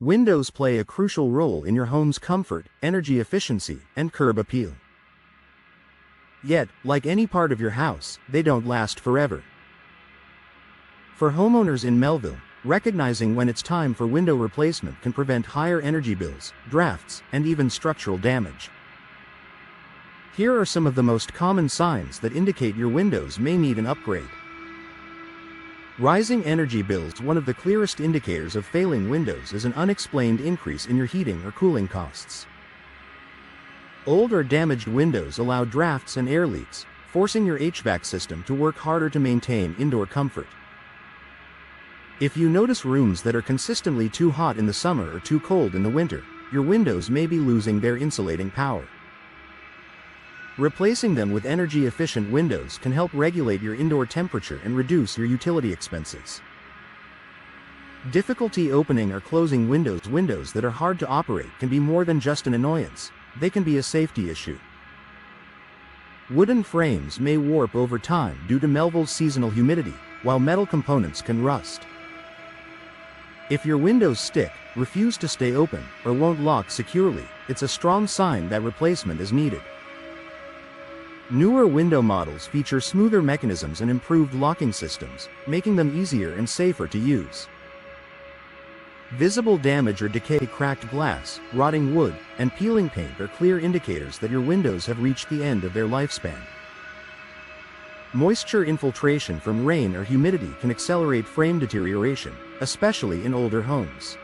Windows play a crucial role in your home's comfort, energy efficiency, and curb appeal. Yet, like any part of your house, they don't last forever. For homeowners in Melville, recognizing when it's time for window replacement can prevent higher energy bills, drafts, and even structural damage. Here are some of the most common signs that indicate your windows may need an upgrade. Rising energy bills. One of the clearest indicators of failing windows is an unexplained increase in your heating or cooling costs. Old or damaged windows allow drafts and air leaks, forcing your HVAC system to work harder to maintain indoor comfort. If you notice rooms that are consistently too hot in the summer or too cold in the winter, your windows may be losing their insulating power. Replacing them with energy-efficient windows can help regulate your indoor temperature and reduce your utility expenses. Difficulty opening or closing windows. Windows that are hard to operate can be more than just an annoyance, they can be a safety issue. Wooden frames may warp over time due to Melville's seasonal humidity, while metal components can rust. If your windows stick, refuse to stay open, or won't lock securely, it's a strong sign that replacement is needed. Newer window models feature smoother mechanisms and improved locking systems, making them easier and safer to use. Visible damage or decay. Cracked glass, rotting wood, and peeling paint are clear indicators that your windows have reached the end of their lifespan. Moisture infiltration from rain or humidity can accelerate frame deterioration, especially in older homes.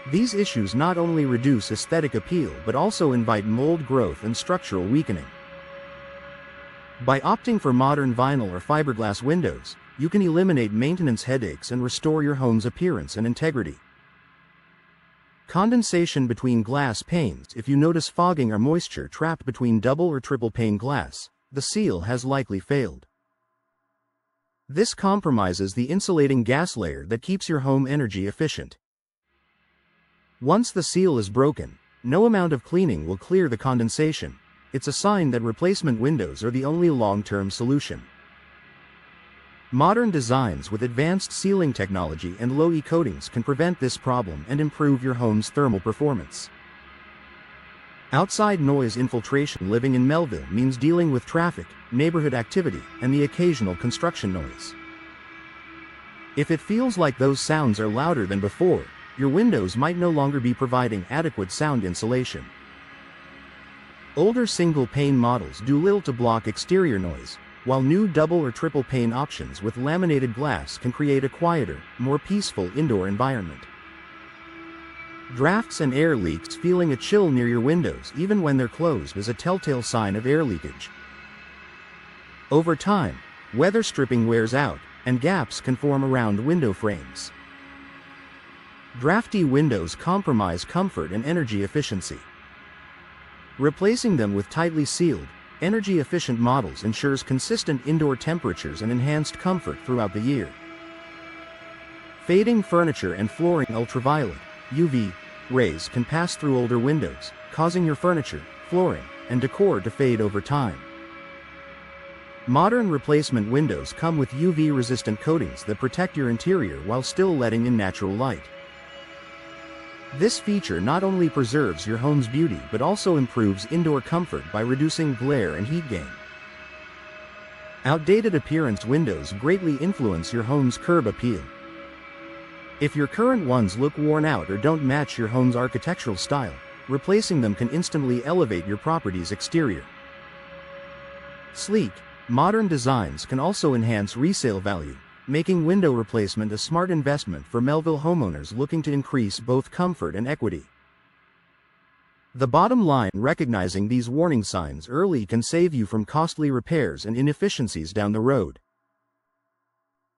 These issues not only reduce aesthetic appeal but also invite mold growth and structural weakening. By opting for modern vinyl or fiberglass windows, you can eliminate maintenance headaches and restore your home's appearance and integrity. Condensation between glass panes. If you notice fogging or moisture trapped between double or triple pane glass, the seal has likely failed. This compromises the insulating gas layer that keeps your home energy efficient. Once the seal is broken, no amount of cleaning will clear the condensation. It's a sign that replacement windows are the only long-term solution. Modern designs with advanced sealing technology and low-E coatings can prevent this problem and improve your home's thermal performance. Outside noise infiltration. Living in Melville means dealing with traffic, neighborhood activity, and the occasional construction noise. If it feels like those sounds are louder than before, your windows might no longer be providing adequate sound insulation. Older single-pane models do little to block exterior noise, while new double or triple pane options with laminated glass can create a quieter, more peaceful indoor environment. Drafts and air leaks. Feeling a chill near your windows even when they're closed is a telltale sign of air leakage. Over time, weather stripping wears out, and gaps can form around window frames. Drafty windows compromise comfort and energy efficiency. Replacing them with tightly sealed, energy-efficient models ensures consistent indoor temperatures and enhanced comfort throughout the year. Fading furniture and flooring. Ultraviolet, UV, rays can pass through older windows, causing your furniture, flooring, and decor to fade over time. Modern replacement windows come with UV-resistant coatings that protect your interior while still letting in natural light. This feature not only preserves your home's beauty but also improves indoor comfort by reducing glare and heat gain. Outdated appearance. Windows greatly influence your home's curb appeal. If your current ones look worn out or don't match your home's architectural style, replacing them can instantly elevate your property's exterior. Sleek, modern designs can also enhance resale value, making window replacement a smart investment for Melville homeowners looking to increase both comfort and equity. The bottom line: recognizing these warning signs early can save you from costly repairs and inefficiencies down the road.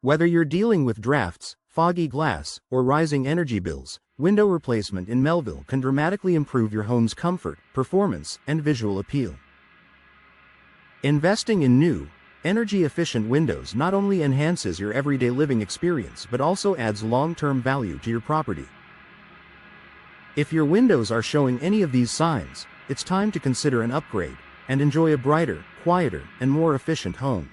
Whether you're dealing with drafts, foggy glass, or rising energy bills, window replacement in Melville can dramatically improve your home's comfort, performance, and visual appeal. Investing in new, energy-efficient windows not only enhances your everyday living experience but also adds long-term value to your property. If your windows are showing any of these signs, it's time to consider an upgrade and enjoy a brighter, quieter, and more efficient home.